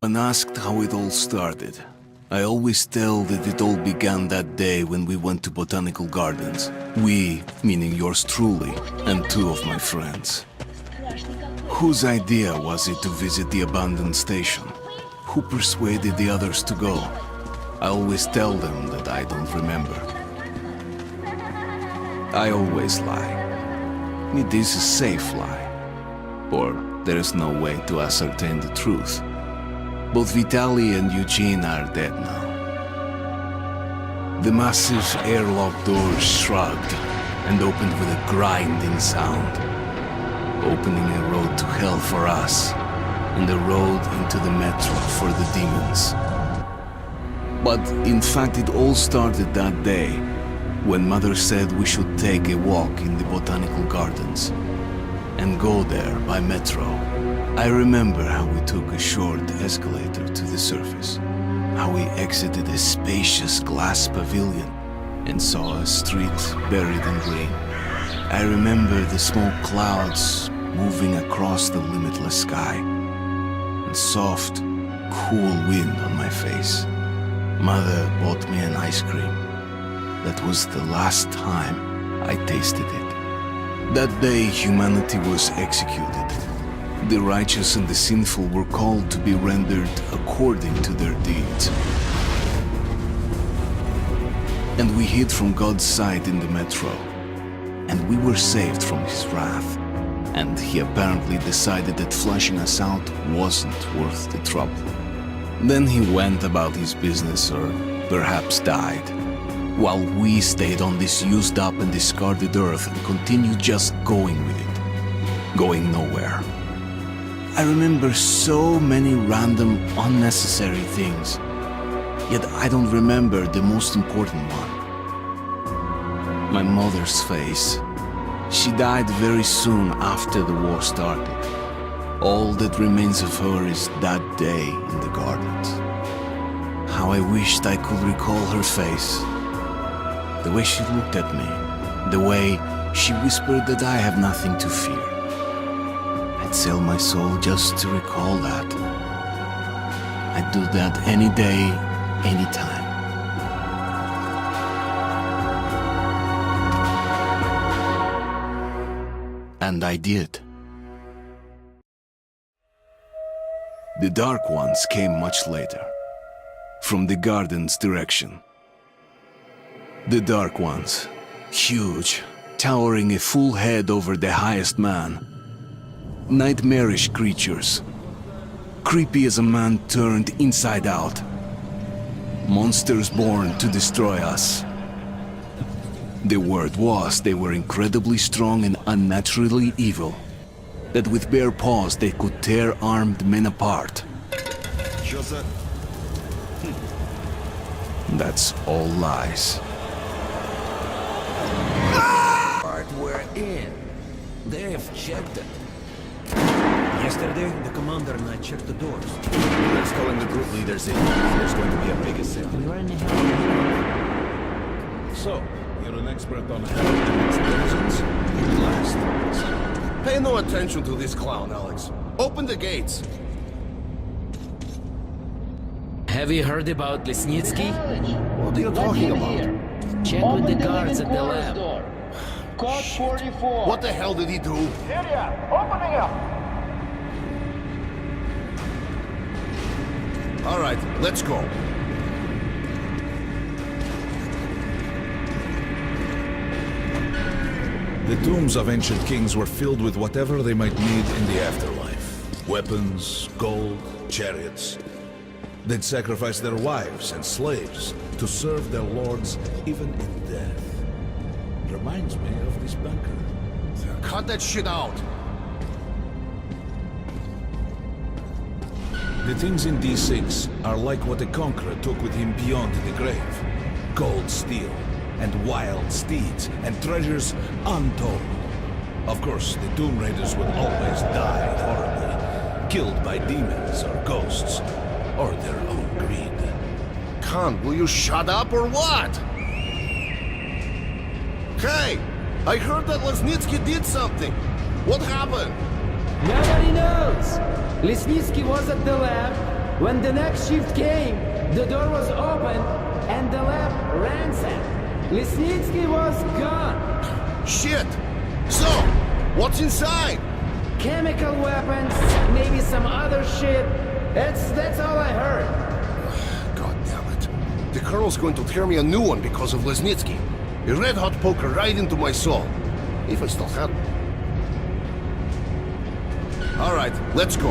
When asked how it all started, I always tell that it all began that day when we went to botanical gardens. We, meaning yours truly, and two of my friends. Whose idea was it to visit the abandoned station? Who persuaded the others to go? I always tell them that I don't remember. I always lie. It is a safe lie. Or there is no way to ascertain the truth. Both Vitaly and Eugene are dead now. The massive airlock doors shrugged and opened with a grinding sound, opening a road to hell for us and a road into the metro for the demons. But in fact, it all started that day when Mother said we should take a walk in the botanical gardens and go there by metro. I remember how we took a short escalator to the surface, how we exited a spacious glass pavilion and saw a street buried in green. I remember the smoke clouds moving across the limitless sky and soft, cool wind on my face. Mother bought me an ice cream. That was the last time I tasted it. That day, humanity was executed. The righteous and the sinful were called to be rendered according to their deeds. And we hid from God's sight in the metro. And we were saved from his wrath. And he apparently decided that flushing us out wasn't worth the trouble. Then he went about his business, or perhaps died, while we stayed on this used up and discarded earth and continued just going with it, going nowhere. I remember so many random, unnecessary things, yet I don't remember the most important one. My mother's face. She died very soon after the war started. All that remains of her is that day in the gardens. How I wished I could recall her face. The way she looked at me, the way she whispered that I have nothing to fear. I'd sell my soul just to recall that. I'd do that any day, any time. And I did. The Dark Ones came much later, from the garden's direction. The Dark Ones, huge, towering a full head over the highest man. Nightmarish creatures, creepy as a man turned inside out. Monsters born to destroy us. The word was they were incredibly strong and unnaturally evil, that with bare paws they could tear armed men apart. That's all lies. Part we're in. They've checked it. Yesterday, the commander and I checked the doors. Let's call in the group leaders in. There's going to be a big assembly. So, you're an expert on having explosions? Last. Pay no attention to this clown, Alex. Open the gates. Have you heard about Lesnitsky? What are you talking about? Check with the guards at the lab. Code 44. What the hell did he do? Area, opening up. All right, let's go. The tombs of ancient kings were filled with whatever they might need in the afterlife. Weapons, gold, chariots. They'd sacrifice their wives and slaves to serve their lords even in death. Reminds me of this bunker. Cut that shit out. The things in D6 are like what a conqueror took with him beyond the grave. Gold, steel, and wild steeds, and treasures untold. Of course, the Tomb Raiders would always die horribly, killed by demons or ghosts, or their own greed. Khan, will you shut up or what? Hey! I heard that Lesnitsky did something. What happened? Nobody knows. Lesnitsky was at the lab, When the next shift came, the door was open and the lab ransacked. Lesnitsky was gone. Shit! So, what's inside? Chemical weapons, maybe some other shit. That's all I heard. God damn it. The Colonel's going to tear me a new one because of Lesnitsky. A red-hot poker right into my soul. If I still have it. Alright, let's go.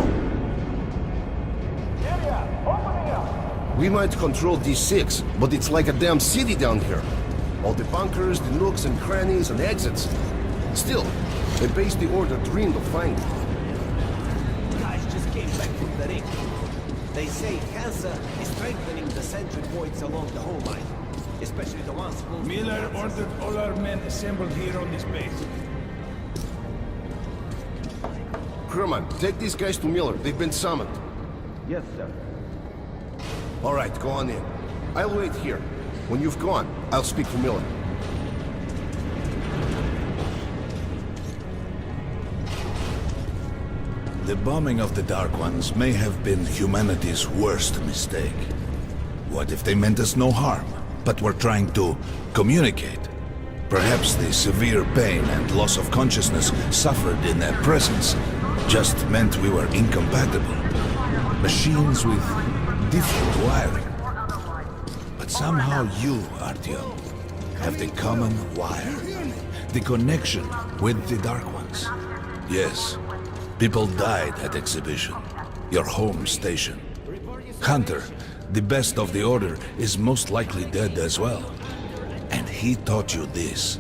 Area, opening up. We might control D6, but it's like a damn city down here. All the bunkers, the nooks and crannies and exits. Still, the base the Order dreamed of finding. Guys just came back from the ring. They say cancer is strengthening the sentry points along the whole line. Especially the ones close to Miller the ordered all our men assembled here on this base. Crewman, take these guys to Miller. They've been summoned. Yes, sir. Alright, go on in. I'll wait here. When you've gone, I'll speak to Miller. The bombing of the Dark Ones may have been humanity's worst mistake. What if they meant us no harm, but were trying to communicate? Perhaps the severe pain and loss of consciousness suffered in their presence just meant we were incompatible. Machines with different wiring. But somehow you, Artyom, have the common wire. The connection with the Dark Ones. Yes, people died at Exhibition, your home station. Hunter, the best of the Order, is most likely dead as well. And he taught you this.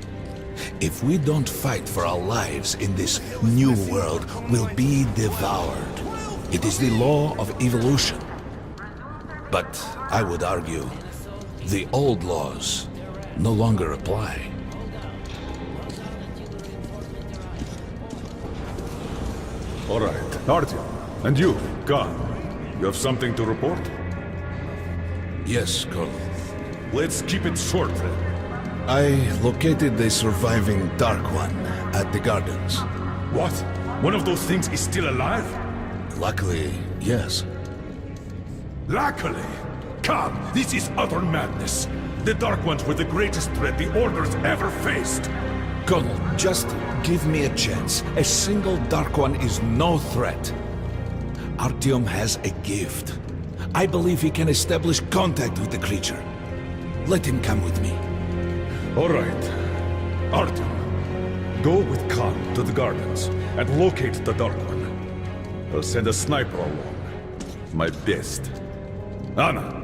If we don't fight for our lives in this new world, we'll be devoured. It is the law of evolution. But I would argue, the old laws no longer apply. All right, Artyom. And you, Khan. You have something to report? Yes, Colonel. Let's keep it short then. I located the surviving Dark One at the Gardens. What? One of those things is still alive? Luckily, yes. Luckily! Come, this is utter madness. The Dark Ones were the greatest threat the Order's ever faced. Colonel, just give me a chance. A single Dark One is no threat. Artyom has a gift. I believe he can establish contact with the creature. Let him come with me. All right. Artyom, go with Khan to the Gardens and locate the Dark One. I'll send a sniper along. My best. Anna,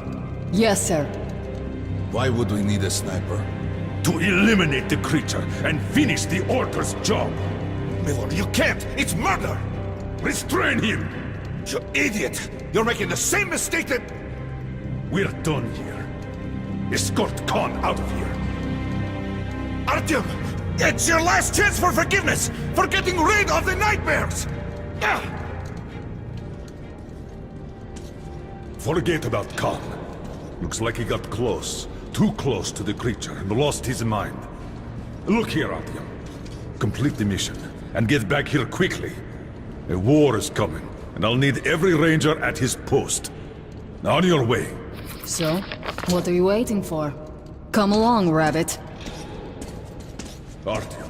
Yes, sir. Why would we need a sniper? to eliminate the creature and finish the Order's job. Miller, you can't! It's murder! Restrain him! You idiot! You're making the same mistake that... We're done here. Escort Khan out of here. Artyom! It's your last chance for forgiveness! For getting rid of the nightmares! Forget about Khan. Looks like he got close. Too close to the creature and lost his mind. Look here, Artyom. Complete the mission and get back here quickly. A war is coming, and I'll need every ranger at his post. On your way. So, what are you waiting for? Come along, Rabbit. Artyom,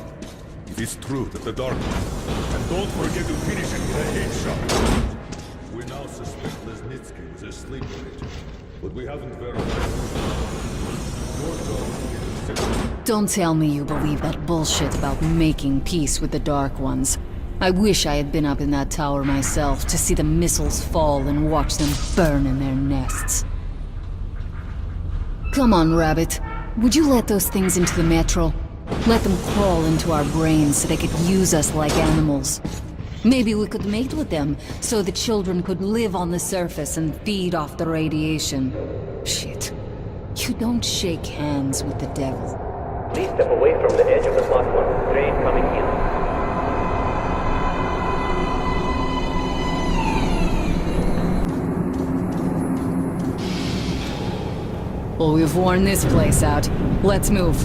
if it's true that the Dark One, and don't forget to finish it with a headshot. We now suspect Lesnitsky was a sleeper agent, but we haven't verified. Your job is to get the signal. Don't tell me you believe that bullshit about making peace with the Dark Ones. I wish I had been up in that tower myself to see the missiles fall and watch them burn in their nests. Come on, Rabbit. Would you let those things into the metro? Let them crawl into our brains so they could use us like animals. Maybe we could mate with them, so the children could live on the surface and feed off the radiation. Shit. You don't shake hands with the devil. Please step away from the edge of the platform. Train coming in. Well, we've worn this place out. Let's move.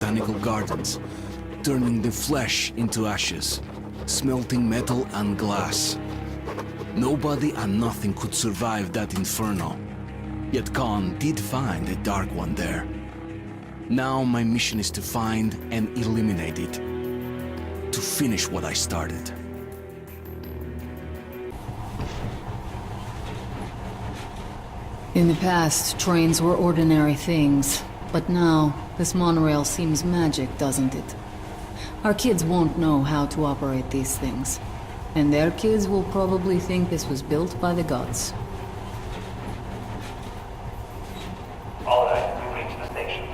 Botanical Gardens. turning the flesh into ashes, smelting metal and glass. Nobody and nothing could survive that inferno. Yet Khan did find a Dark One there. Now my mission is to find and eliminate it. To finish what I started. In the past, trains were ordinary things. But now, this monorail seems magic, doesn't it? Our kids won't know how to operate these things. And their kids will probably think this was built by the gods. Alright, we've reached the station.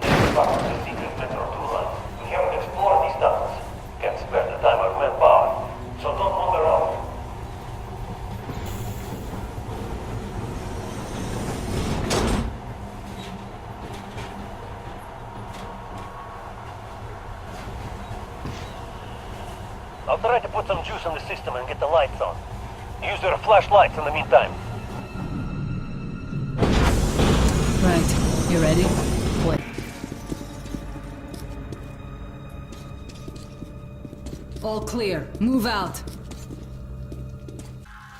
Let's start with the secret metro 2 line. We haven't explored these tunnels. Can't spare the time or manpower. So don't wander around. I'll try to put some juice in the system and get the lights on. Use your flashlights in the meantime. Right. You ready? Play. All clear. Move out.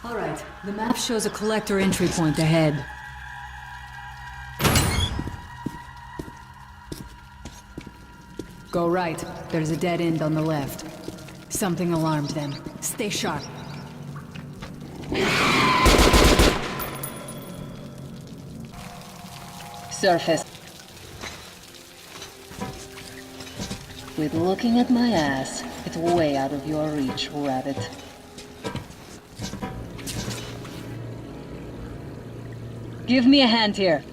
All right. The map shows a collector entry point ahead. Go right. There's a dead end on the left. Something alarmed them. Stay sharp. Surface. Quit looking at my ass. It's way out of your reach, rabbit. Give me a hand here.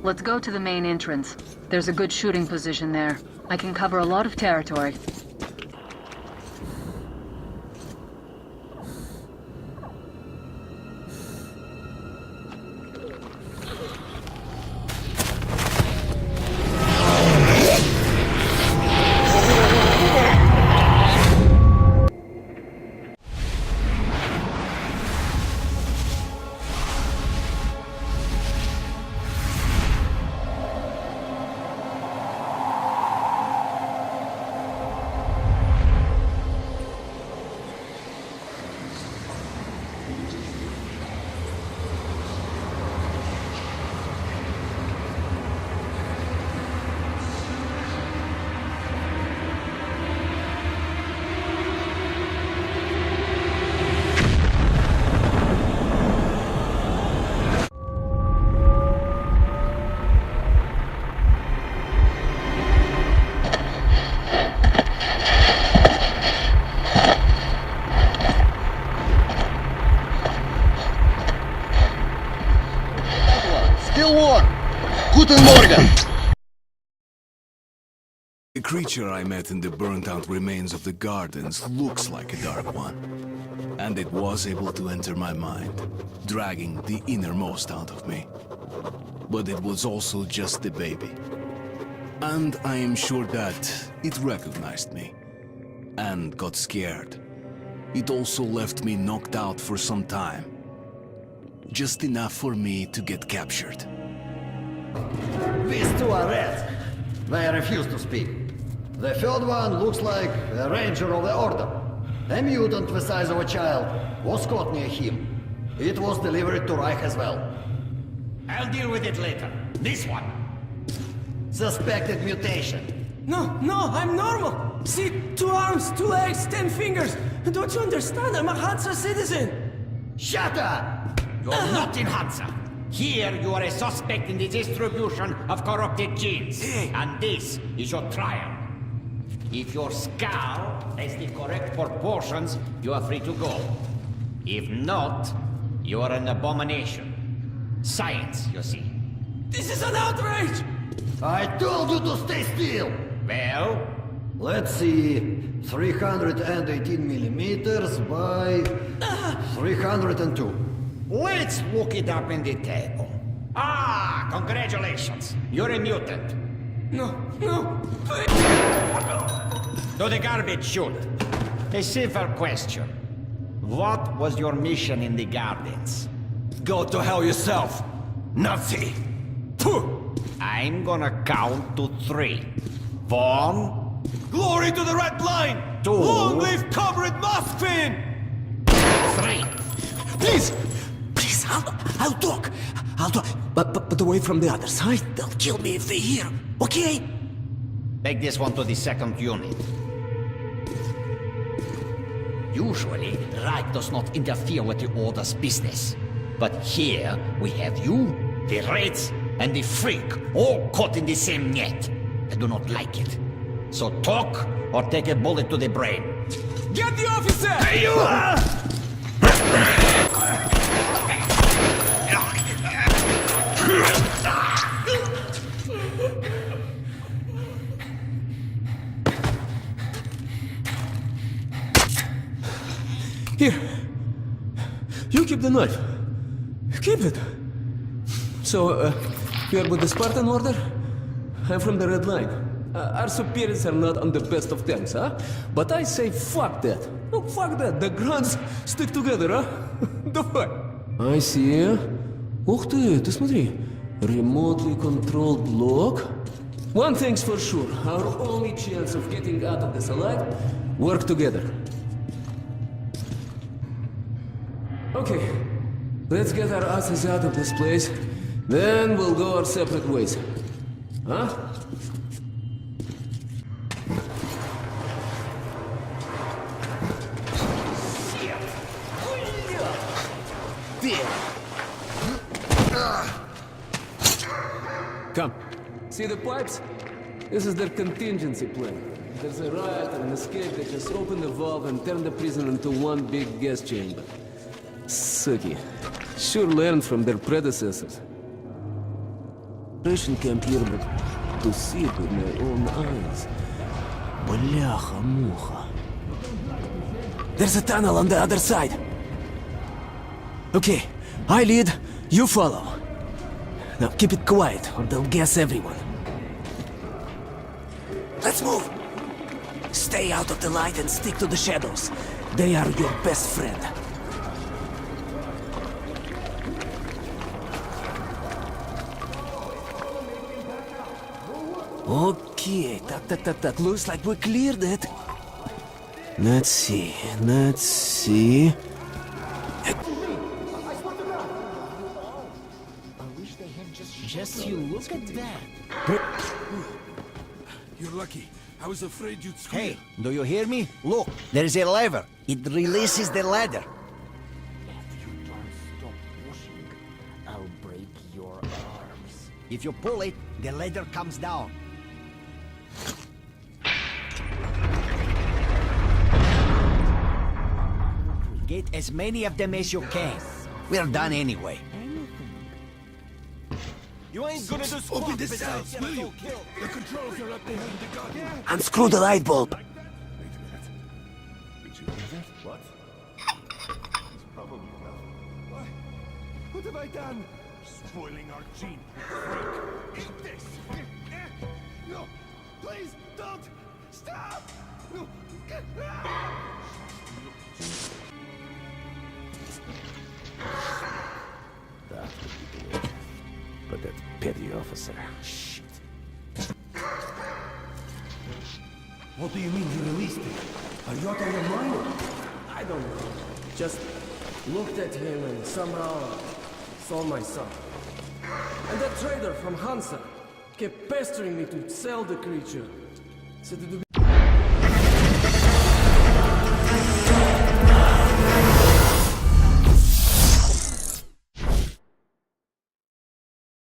Let's go to the main entrance. There's a good shooting position there. I can cover a lot of territory. Guten Morgen! The creature I met in the burnt-out remains of the gardens looks like a Dark One. And it was able to enter my mind, dragging the innermost out of me. But it was also just a baby. And I am sure that it recognized me. And got scared. It also left me knocked out for some time. Just enough for me to get captured. These two are reds. They refuse to speak. The third one looks like a ranger of the order. A mutant the size of a child was caught near him. It was delivered to Reich as well. I'll deal with it later. This one. Suspected mutation. No, I'm normal. See, 2 arms, 2 legs, 10 fingers. Don't you understand? I'm a Hansa citizen. Shut up! You're not in Hansa. Here you are a suspect in the distribution of corrupted genes. And this is your trial. If your skull has the correct proportions, you are free to go. If not, you are an abomination. Science, you see. This is an outrage! I told you to stay still! Well? Let's see... 318 millimeters by... 302. Let's look it up in the table. Ah, congratulations. You're a mutant. No, no, please! To the garbage chute. A simple question. What was your mission in the gardens? Go to hell yourself, Nazi! Pooh! I'm gonna count to 3. 1, Glory to the Red Line! 2, Long live Comrade Moskvin! 3. Please! Please, I'll talk. I'll talk. But away from the other side. They'll kill me if they hear. Okay? Take this one to the 2nd unit. Usually, Reich does not interfere with the Order's business. But here, we have you, the Reds, and the Freak all caught in the same net. I do not like it. So talk, or take a bullet to the brain. Get the officer! Hey, you! Here. You keep the knife. Keep it. So, you're with the Spartan Order? I'm from the Red Line. Our superiors are not on the best of terms, huh? But I say fuck that. No, fuck that. The grunts stick together, huh? Давай. I see. Ух ты смотри. Remotely controlled block. One thing's for sure. Our only chance of getting out of this alive, work together. Okay. Let's get our asses out of this place. Then we'll go our separate ways. Huh? Come. See the pipes? This is their contingency plan. If there's a riot or an escape, they just open the valve and turn the prison into one big gas chamber. Sucky. Sure learned from their predecessors. Operation camp here, but to see it with my own eyes. Бляха-муха. There's a tunnel on the other side. Okay, I lead, you follow. Now keep it quiet, or they'll gas everyone. Let's move! Stay out of the light and stick to the shadows. They are your best friend. Okay, tak. Looks like we cleared it. Let's see. Just you look at that. You're lucky. I was afraid you'd squeal. Hey, do you hear me? Look, there is a lever. It releases the ladder. If you don't stop pushing, I'll break your arms. If you pull it, the ladder comes down. Get as many of them as you can. We're done anyway. You ain't gonna do squat. Open the cells, will you? The controls are up there in the garden. Unscrew the light bulb. Wait a minute. Did you hear that? What? It's probably nothing. What have I done? Spoiling our gene. Freak. Eat this. No, please don't. Stop. No. That would be the way. But that petty officer. Shit. What do you mean you released him? Are you out of your mind? I don't know. Just looked at him and somehow saw my son. And that trader from Hansa kept pestering me to sell the creature. Said it would be